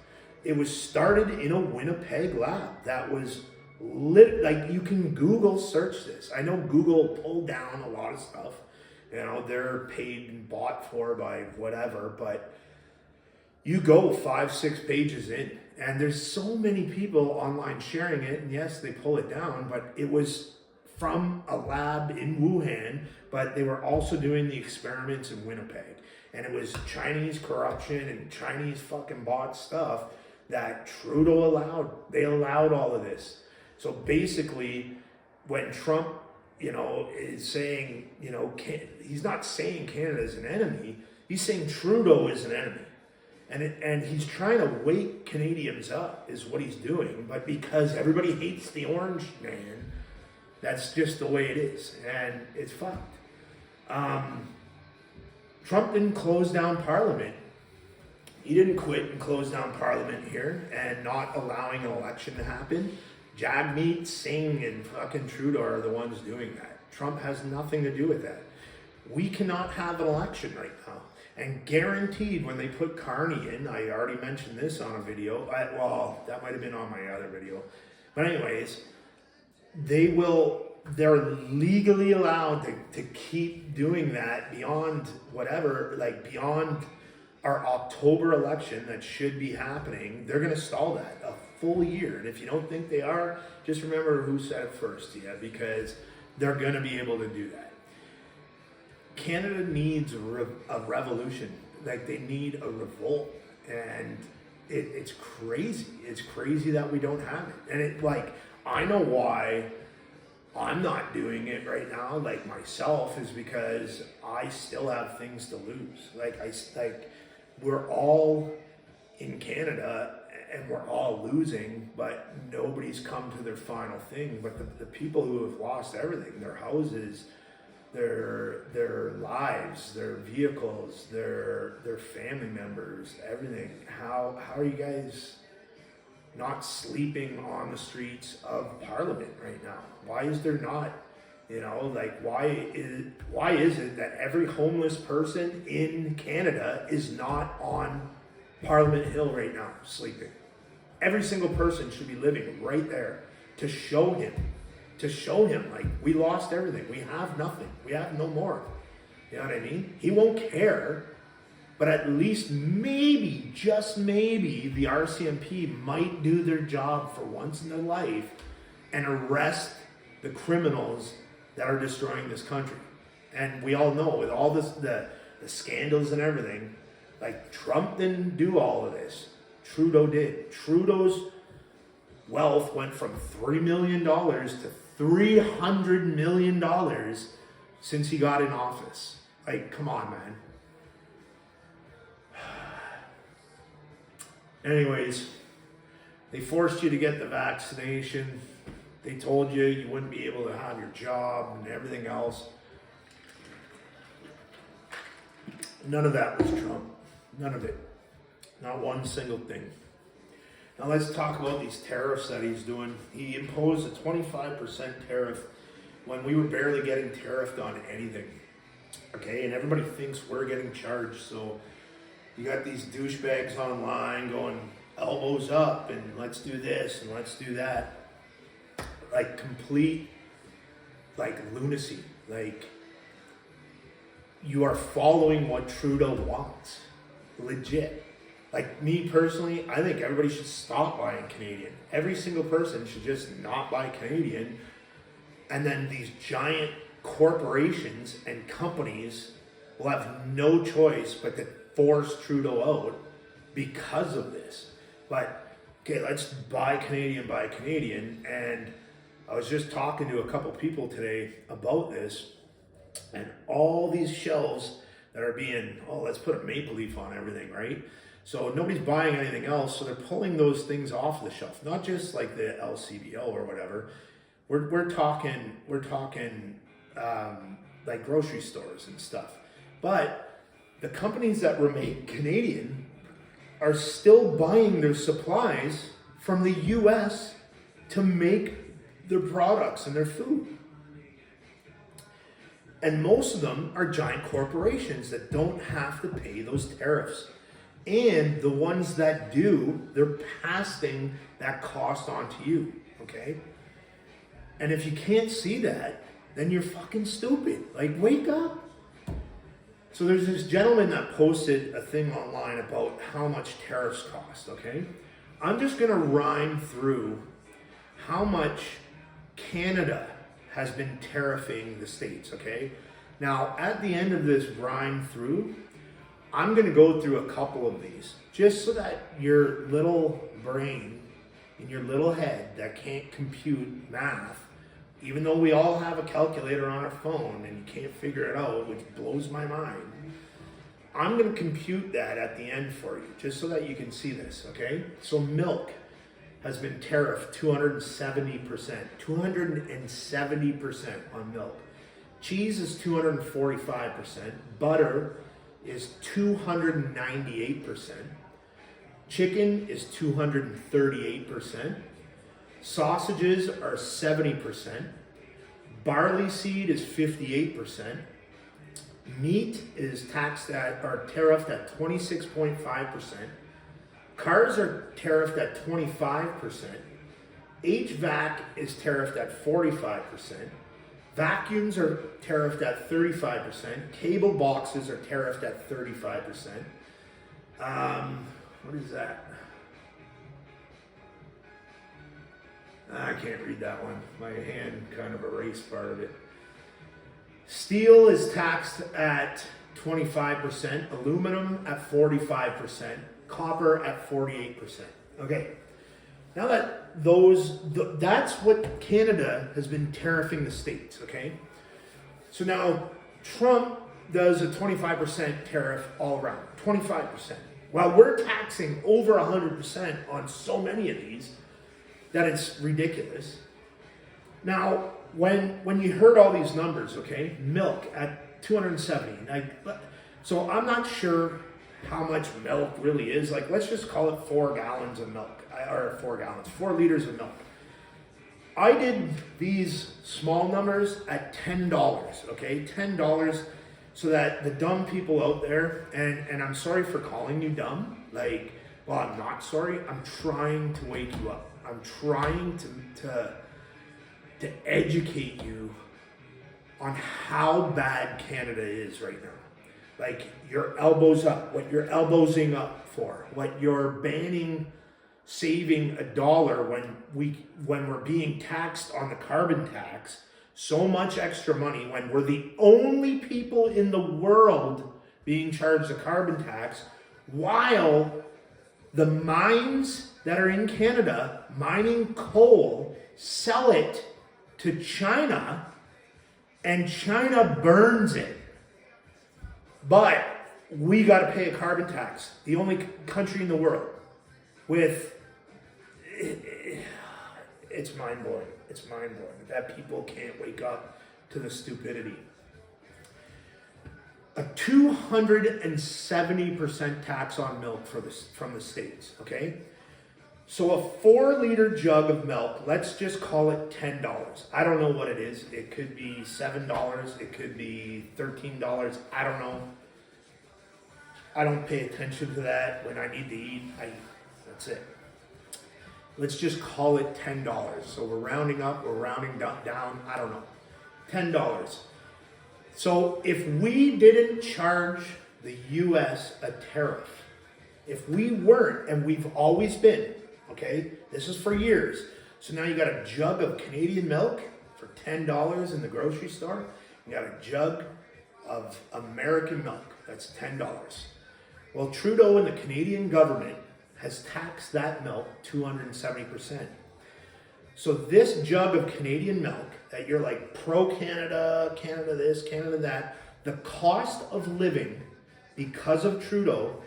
It was started in a Winnipeg lab. That was like, you can Google search this. I know Google pulled down a lot of stuff. You know, they're paid and bought for by whatever, but you go 5-6 pages in, and there's so many people online sharing it, and yes, they pull it down, but it was from a lab in Wuhan, but they were also doing the experiments in Winnipeg, and it was Chinese corruption and Chinese fucking bought stuff that Trudeau allowed. They allowed all of this. So basically, when Trump, you know, is saying, you know, he's not saying Canada is an enemy, he's saying Trudeau is an enemy. And he's trying to wake Canadians up is what he's doing. But because everybody hates the orange man, that's just the way it is. And it's fucked. Trump didn't close down Parliament. He didn't quit and close down Parliament here and not allowing an election to happen. Jagmeet Singh and fucking Trudeau are the ones doing that. Trump has nothing to do with that. We cannot have an election right now. And guaranteed, when they put Carney in, I already mentioned this on a video. Well, that might have been on my other video. But anyways, they're legally allowed to keep doing that beyond whatever, like beyond our October election that should be happening. They're going to stall that a full year. And if you don't think they are, just remember who said it first, because they're going to be able to do that. Canada needs a revolution. Like, they need a revolt, and it's crazy. It's crazy that we don't have it. And I know why I'm not doing it right now, like myself, is because I still have things to lose. we're all in Canada and we're all losing, but nobody's come to their final thing. But the people who have lost everything, their houses, their lives, their vehicles, their family members, everything. How are you guys not sleeping on the streets of Parliament right now? Why is there not? Like why is it that every homeless person in Canada is not on Parliament Hill right now sleeping? Every single person should be living right there to show him like we lost everything. We have nothing. We have no more. You know what I mean? He won't care, but at least maybe, just maybe, the RCMP might do their job for once in their life and arrest the criminals that are destroying this country. And we all know with all this, the scandals and everything, like Trump didn't do all of this. Trudeau did. Trudeau's wealth went from $3 million to $300 million since he got in office. Like, come on, man. Anyways, they forced you to get the vaccination. They told you you wouldn't be able to have your job and everything else. None of that was Trump. None of it. Not one single thing. Now let's talk about these tariffs that he's doing. He imposed a 25% tariff when we were barely getting tariffed on anything. Okay, and everybody thinks we're getting charged. So you got these douchebags online going elbows up and let's do this and let's do that. Like complete, like lunacy. Like you are following what Trudeau wants. Legit. Like me personally, I think everybody should stop buying Canadian. Every single person should just not buy Canadian. And then these giant corporations and companies will have no choice but to force Trudeau out because of this. But, okay, let's buy Canadian. And I was just talking to a couple people today about this. And all these shelves that are being, let's put a maple leaf on everything, right? So nobody's buying anything else, so they're pulling those things off the shelf. Not just like the LCBO or whatever. We're talking like grocery stores and stuff. But the companies that remain Canadian are still buying their supplies from the U.S. to make their products and their food. And most of them are giant corporations that don't have to pay those tariffs. And the ones that do, they're passing that cost on to you, okay? And if you can't see that, then you're fucking stupid. Like, wake up. So there's this gentleman that posted a thing online about how much tariffs cost, okay? I'm just gonna rhyme through how much Canada has been tariffing the States, okay? Now, at the end of this rhyme through, I'm gonna go through a couple of these, just so that your little brain, in your little head that can't compute math, even though we all have a calculator on our phone and you can't figure it out, which blows my mind, I'm gonna compute that at the end for you, just so that you can see this, okay? So milk has been tariffed 270%, 270% on milk. Cheese is 245%, butter is 298%, chicken is 238%, sausages are 70%, barley seed is 58%, meat is tariffed at 26.5%, cars are tariffed at 25%, HVAC is tariffed at 45%, vacuums are tariffed at 35%, cable boxes are tariffed at 35%. What is that? I can't read that one. My hand kind of erased part of it. Steel is taxed at 25%, aluminum at 45%, copper at 48%. Okay, now that that's what Canada has been tariffing the States, okay? So now Trump does a 25% tariff all around, 25%. Well, we're taxing over 100% on so many of these that it's ridiculous. Now, when you heard all these numbers, okay, milk at 270, so I'm not sure how much milk really is. Like, let's just call it 4 gallons of milk, or 4 liters of milk. I did these small numbers at $10, okay, $10, so that the dumb people out there, and I'm sorry for calling you dumb, like, well, I'm not sorry, I'm trying to wake you up. I'm trying to educate you on how bad Canada is right now. Like, your elbows up, what you're elbowsing up for, what you're banning saving $1 when we're being taxed on the carbon tax, so much extra money when we're the only people in the world being charged a carbon tax, while the mines that are in Canada mining coal sell it to China, and China burns it. But we got to pay a carbon tax. The only country in the world with it's mind-blowing. It's mind-blowing that people can't wake up to the stupidity. A 270% tax on milk from the States, okay? So a 4-liter jug of milk, let's just call it $10. I don't know what it is. It could be $7. It could be $13. I don't know. I don't pay attention to that. When I need to eat, that's it. Let's just call it $10. So we're rounding up, we're rounding down, I don't know. $10. So if we didn't charge the US a tariff, if we weren't, and we've always been, okay, this is for years. So now you got a jug of Canadian milk for $10 in the grocery store. You got a jug of American milk, that's $10. Well, Trudeau and the Canadian government has taxed that milk 270%. So this jug of Canadian milk that you're like pro-Canada, Canada this, Canada that, the cost of living because of Trudeau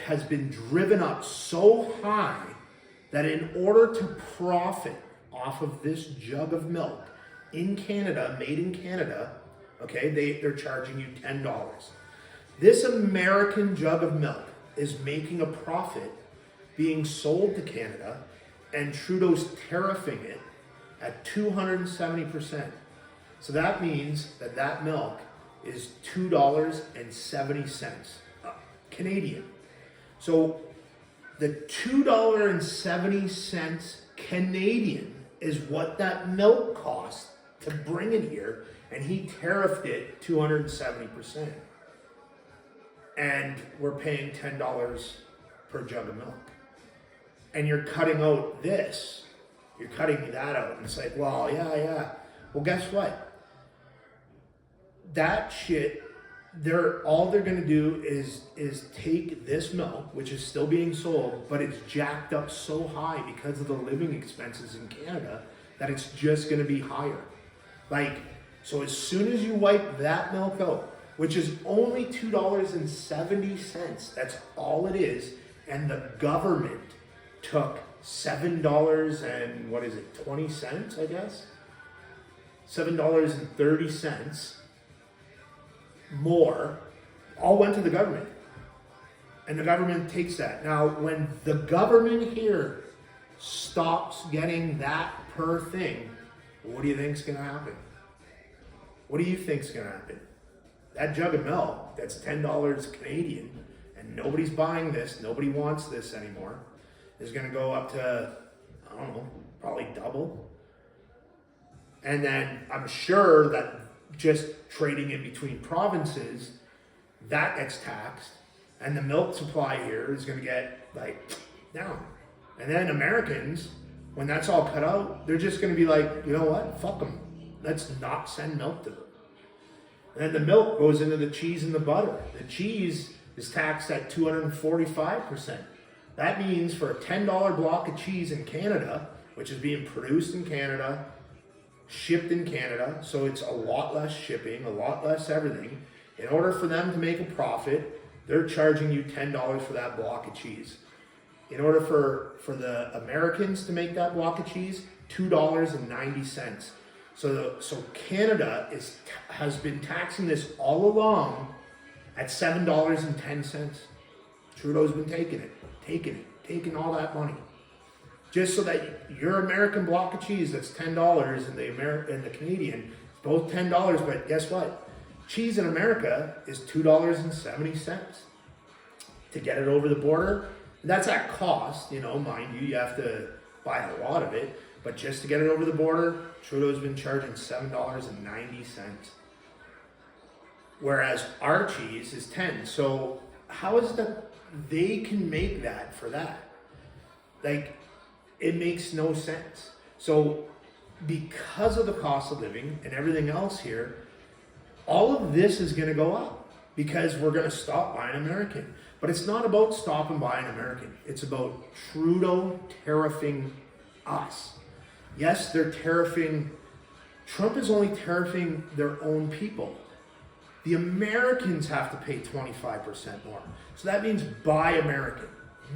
has been driven up so high that in order to profit off of this jug of milk in Canada, made in Canada, okay, they're charging you $10. This American jug of milk is making a profit being sold to Canada, and Trudeau's tariffing it at 270%. So that means that milk is $2.70 Canadian. So the $2.70 Canadian is what that milk cost to bring it here, and he tariffed it 270%. And we're paying $10 per jug of milk. And you're cutting out this. You're cutting that out. And it's like, well, yeah. Well, guess what? That shit, all they're going to do is take this milk, which is still being sold, but it's jacked up so high because of the living expenses in Canada that it's just going to be higher. Like, so as soon as you wipe that milk out, which is only $2.70, that's all it is, and the government took $7 and what is it, 20 cents, I guess? $7.30 more, all went to the government. And the government takes that. Now, when the government here stops getting that per thing, what do you think's gonna happen? What do you think's gonna happen? That jug of milk, that's $10 Canadian, and nobody's buying this, nobody wants this anymore, is going to go up to, I don't know, probably double. And then I'm sure that just trading in between provinces, that gets taxed, and the milk supply here is going to get, like, down. And then Americans, when that's all cut out, they're just going to be like, you know what, fuck them. Let's not send milk to them. And then the milk goes into the cheese and the butter. The cheese is taxed at 245%. That means for a $10 block of cheese in Canada, which is being produced in Canada, shipped in Canada, so it's a lot less shipping, a lot less everything. In order for them to make a profit, they're charging you $10 for that block of cheese. In order for the Americans to make that block of cheese, $2.90. So Canada has been taxing this all along at $7.10. Trudeau's been taking all that money, just so that your American block of cheese that's $10 and the Canadian both $10. But guess what? Cheese in America is $2.70 to get it over the border. That's at cost, mind you have to buy a lot of it, but just to get it over the border, Trudeau's been charging $7.90. Whereas our cheese is 10. So how is it that they can make that for that? Like, it makes no sense. So because of the cost of living and everything else here, all of this is going to go up because we're going to stop buying American. But it's not about stopping buying American. It's about Trudeau tariffing us. Yes, they're tariffing. Trump is only tariffing their own people. The Americans have to pay 25% more. So that means buy American,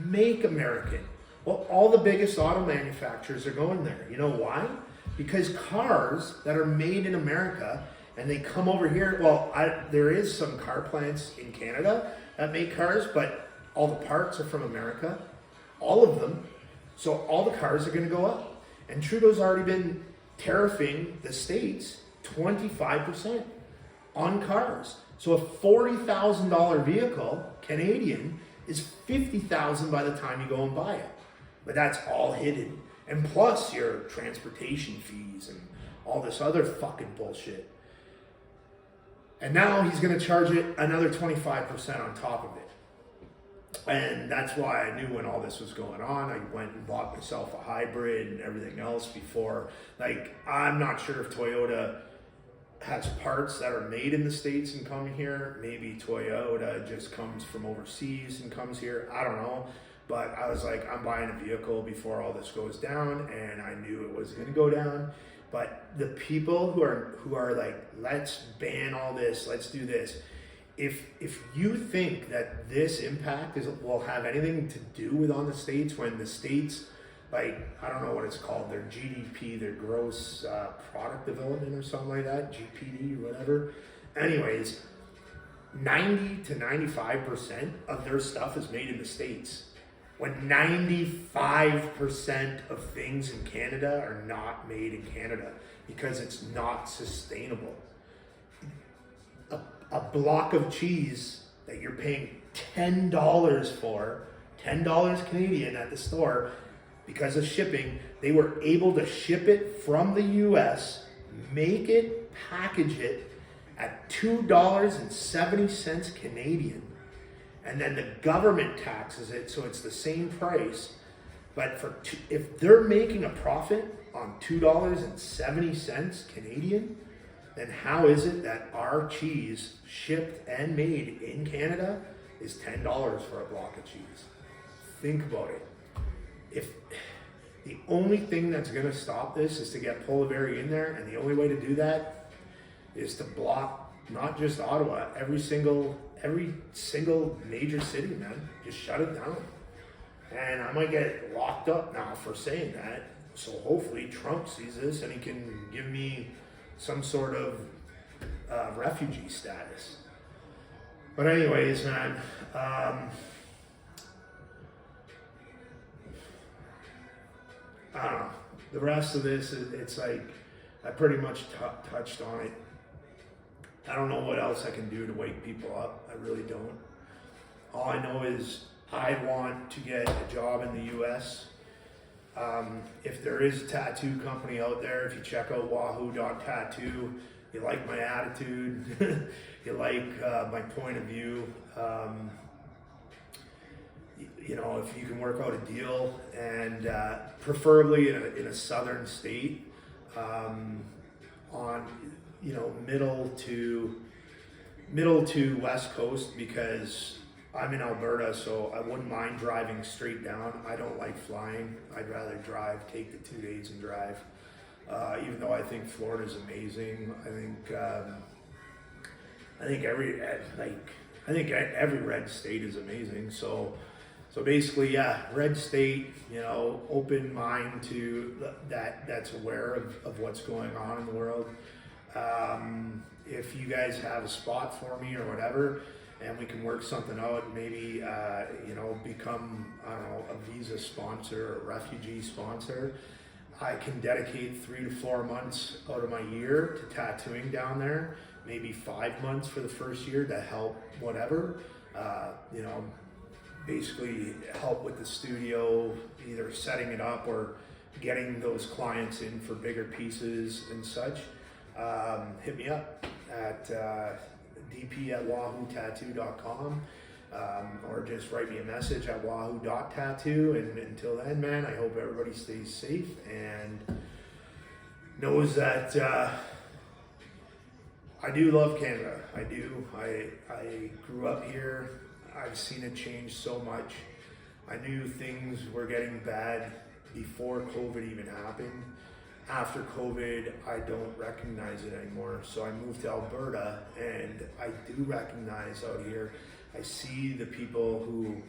make American. Well, all the biggest auto manufacturers are going there. You know why? Because cars that are made in America and they come over here, there is some car plants in Canada that make cars, but all the parts are from America, all of them. So all the cars are going to go up. And Trudeau's already been tariffing the states 25% on cars. So a $40,000 vehicle, Canadian, is $50,000 by the time you go and buy it. But that's all hidden. And plus your transportation fees and all this other fucking bullshit. And now he's going to charge it another 25% on top of it. And that's why I knew when all this was going on, I went and bought myself a hybrid and everything else before. Like, I'm not sure if Toyota has parts that are made in the States and come here. Maybe Toyota just comes from overseas and comes here. I don't know. But I was like, I'm buying a vehicle before all this goes down, and I knew it was going to go down. But the people who are like, let's ban all this, let's do this. If you think that this impact will have anything to do with on the states, when the states, like, I don't know what it's called, their GDP, their gross product development or something like that, GPD or whatever. Anyways, 90 to 95% of their stuff is made in the States, when 95% of things in Canada are not made in Canada because it's not sustainable. A block of cheese that you're paying $10 for, $10 Canadian at the store, because of shipping, they were able to ship it from the US, make it, package it at $2.70 Canadian. And then the government taxes it, so it's the same price. But if they're making a profit on $2.70 Canadian, then how is it that our cheese shipped and made in Canada is $10 for a block of cheese? Think about it. If the only thing that's going to stop this is to get Polivari in there, and the only way to do that is to block not just Ottawa, every single major city, man. Just shut it down. And I might get locked up now for saying that. So hopefully Trump sees this and he can give me some sort of refugee status. But anyways, man, I don't know. The rest of this, it's like, I pretty much touched on it. I don't know what else I can do to wake people up. I really don't. All I know is I want to get a job in the U.S. If there is a tattoo company out there, if you check out wahoo.tattoo, you like my attitude, you like my point of view, if you can work out a deal, and preferably in a southern state, on middle to west coast, because I'm in Alberta, so I wouldn't mind driving straight down. I don't like flying. I'd rather take the 2 days and drive. Even though I think Florida's amazing, I think I think every red state is amazing. So basically, yeah, red state, you know, open mind to that's aware of what's going on in the world. If you guys have a spot for me or whatever, and we can work something out, maybe, you know, become, I don't know, a visa sponsor or a refugee sponsor. I can dedicate 3 to 4 months out of my year to tattooing down there, maybe 5 months for the first year to help whatever, you know, basically help with the studio, either setting it up or getting those clients in for bigger pieces and such. Hit me up at dp@wahootattoo.com, or just write me a message at wahoo.tattoo. And until then, man, I hope everybody stays safe and knows that I do love Canada. I do. I grew up here. I've seen it change so much. I knew things were getting bad before COVID even happened. After COVID, I don't recognize it anymore. So I moved to Alberta, and I do recognize out here. I see the people who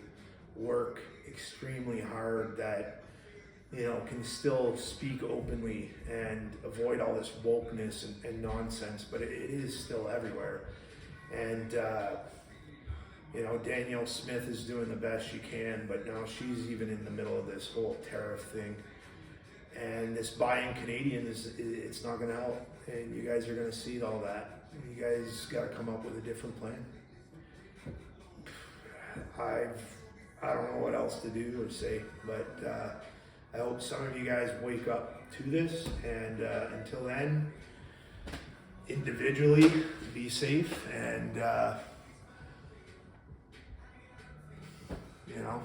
work extremely hard that, you know, can still speak openly and avoid all this wokeness and nonsense, but it is still everywhere. And, you know, Danielle Smith is doing the best she can, but now she's even in the middle of this whole tariff thing. And this buying Canadian it's not going to help. And you guys are going to see all that. You guys got to come up with a different plan. I don't know what else to do or say, but I hope some of you guys wake up to this. And until then, individually, be safe. And, you know,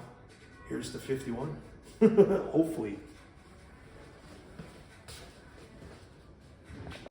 here's the 51. Hopefully.